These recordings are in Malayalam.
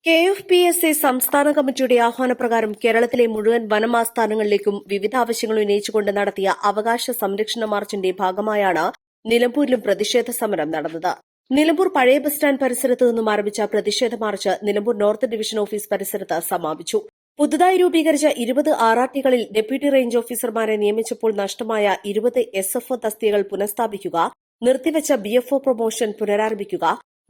KFPSA സംസ്ഥാന കമ്മിറ്റിയുടെ ആഹ്വാനപ്രകാരം കേരളത്തിലെ മുഴുവൻ വനമാസ്ഥാനങ്ങളിലേക്കും വിവിധ ആവശ്യങ്ങൾ ഉന്നയിച്ചുകൊണ്ട് നടത്തിയ അവകാശ സംരക്ഷണ മാർച്ചിന്റെ ഭാഗമായാണ് നിലമ്പൂരിലും പ്രതിഷേധ സമരം നടന്നത്. നിലമ്പൂർ പഴയ ബസ് സ്റ്റാൻഡ് പരിസരത്ത് നിന്നും ആരംഭിച്ച പ്രതിഷേധ March Nilambur north division office പരിസരത്ത് സമാപിച്ചു. പുതുതായി രൂപീകരിച്ച 20 RRTകളിൽ ഡെപ്യൂട്ടി റേഞ്ച് ഓഫീസർമാരെ നിയമിച്ചപ്പോൾ നഷ്ടമായ 20 SFO തസ്തികകൾ പുനഃസ്ഥാപിക്കുക, നിർത്തിവച്ച BFO പ്രൊമോഷൻ പുനരാരംഭിക്കുക,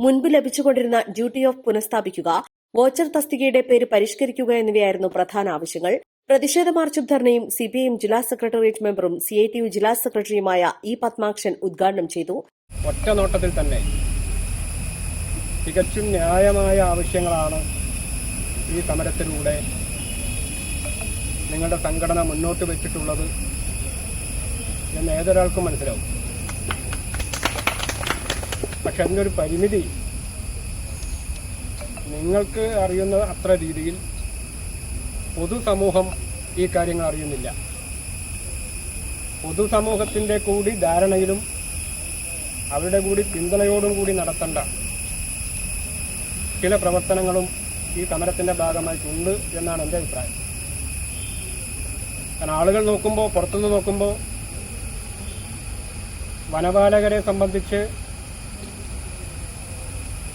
മുൻപ് ലഭിച്ചുകൊണ്ടിരുന്ന ഡ്യൂട്ടി ഓഫ് പുനഃസ്ഥാപിക്കുക, വോച്ചർ തസ്തികയുടെ പേര് പരിഷ്കരിക്കുക എന്നിവയായിരുന്നു പ്രധാന ആവശ്യങ്ങൾ. പ്രതിഷേധ മാർച്ചും ധർണയും CPIM ജില്ലാ സെക്രട്ടേറിയറ്റ് മെമ്പറും CITU ജില്ലാ സെക്രട്ടറിയുമായ E. പത്മാക്ഷൻ ഉദ്ഘാടനം ചെയ്തു. ഒറ്റ നോട്ടത്തിൽ തന്നെ തികച്ചും ന്യായമായ ആവശ്യങ്ങളാണ് ഈ സമരത്തിലൂടെ നിങ്ങളുടെ സംഘടന മുന്നോട്ട് വെച്ചിട്ടുള്ളത് എന്ന് ഏതൊരാൾക്കും മനസ്സിലാവും. പക്ഷെ അതിനൊരു പരിമിതി നിങ്ങൾക്ക് അറിയുന്ന അത്ര രീതിയിൽ പൊതുസമൂഹം ഈ കാര്യങ്ങൾ അറിയുന്നില്ല. പൊതുസമൂഹത്തിന്റെ കൂടി ധാരണയിലും അവരുടെ കൂടി പിന്തുണയോടും കൂടി നടത്തേണ്ട ചില പ്രവർത്തനങ്ങളും ഈ സമരത്തിന്റെ ഭാഗമായിട്ടുണ്ട് എന്നാണ് എൻ്റെ അഭിപ്രായം. കാരണം ആളുകൾ നോക്കുമ്പോൾ, പുറത്തുനിന്ന് നോക്കുമ്പോൾ വനപാലകരെ സംബന്ധിച്ച്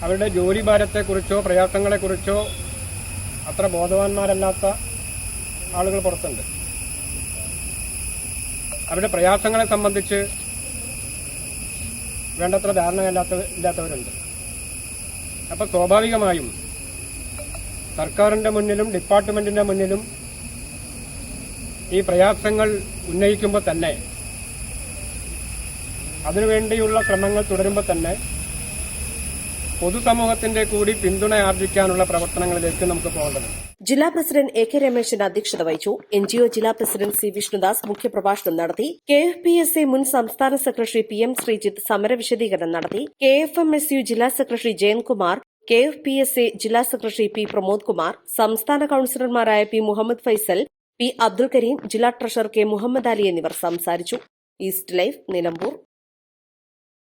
അവരുടെ ജോലി ഭാരത്തെക്കുറിച്ചോ പ്രയാസങ്ങളെക്കുറിച്ചോ അത്ര ബോധവാന്മാരല്ലാത്ത ആളുകൾ പുറത്തുണ്ട്. അവരുടെ പ്രയാസങ്ങളെ സംബന്ധിച്ച് വേണ്ടത്ര ധാരണയില്ലാത്തവരുണ്ട്. അപ്പോൾ സ്വാഭാവികമായും സർക്കാരിന്റെ മുന്നിലും ഡിപ്പാർട്ട്മെന്റിന്റെ മുന്നിലും ഈ പ്രയാസങ്ങൾ ഉന്നയിക്കുമ്പോൾ തന്നെ, അതിനുവേണ്ടിയുള്ള ശ്രമങ്ങൾ തുടരുമ്പോൾ തന്നെ പൊതുസമൂഹത്തിന്റെ കൂടി പിന്തുണ ആർജിക്കാനുള്ള പ്രവർത്തനങ്ങളിലേക്ക് നമുക്ക് പോകേണ്ടതുണ്ട്. ജില്ലാ പ്രസിഡന്റ് AK രമേശൻ അധ്യക്ഷത വഹിച്ചു. NGO ജില്ലാ പ്രസിഡന്റ് C. വിഷ്ണുദാസ് മുഖ്യപ്രഭാഷണം നടത്തി. KFPSA മുൻ സംസ്ഥാന സെക്രട്ടറി PM ശ്രീജിത്ത് സമര വിശദീകരണം നടത്തി. KFMSU ജില്ലാ സെക്രട്ടറി ജയൻകുമാർ, KFPSA ജില്ലാ സെക്രട്ടറി P. പ്രമോദ് കുമാർ, സംസ്ഥാന കൌൺസിലർമാരായ P. മുഹമ്മദ് ഫൈസൽ, P. അബ്ദുൽ കരീം, ജില്ലാ ട്രഷറർ K. മുഹമ്മദ് അലി എന്നിവർ സംസാരിച്ചു. East live, Nilambur.